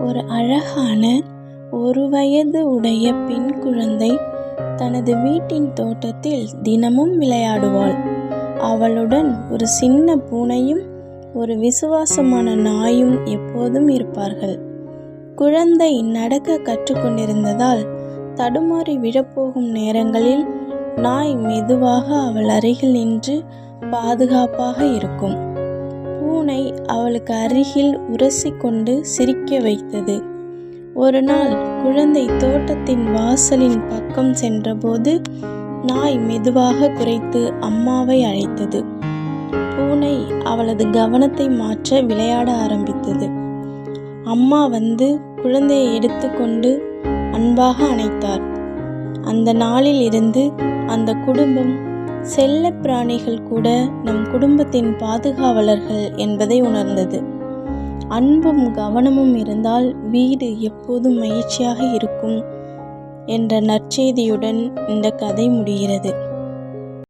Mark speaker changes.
Speaker 1: ஒரு அழகான 1 வயது உடைய பெண் குழந்தை தனது வீட்டின் தோட்டத்தில் தினமும் விளையாடுவாள். அவளுடன் ஒரு சின்ன பூனையும் ஒரு விசுவாசமான நாயும் எப்போதும் இருப்பார்கள். குழந்தை நடக்க கற்றுக்கொண்டிருந்ததால் தடுமாறி விழப்போகும் நேரங்களில் நாய் மெதுவாக அவள் அருகில் நின்று பாதுகாப்பாக இருக்கும். பூனை அவளுக்கு அருகில் உரசிக்கொண்டு சிரிக்க வைத்தது. ஒரு நாள் குழந்தை தோட்டத்தின் வாசலின் பக்கம் சென்றபோது நாய் மெதுவாக குரைத்து அம்மாவை அழைத்தது. பூனை அவளது கவனத்தை மாற்ற விளையாட ஆரம்பித்தது. அம்மா வந்து குழந்தையை எடுத்துக்கொண்டு அன்பாக அணைத்தார். அந்த நாளில் இருந்து அந்த குடும்பம் செல்ல பிராணிகள் கூட நம் குடும்பத்தின் பாதுகாவலர்கள் என்பதை உணர்ந்தது. அன்பும் கவனமும் இருந்தால் வீடு எப்போதும் மகிழ்ச்சியாக இருக்கும் என்ற நற்செய்தியுடன் இந்த கதை முடிகிறது.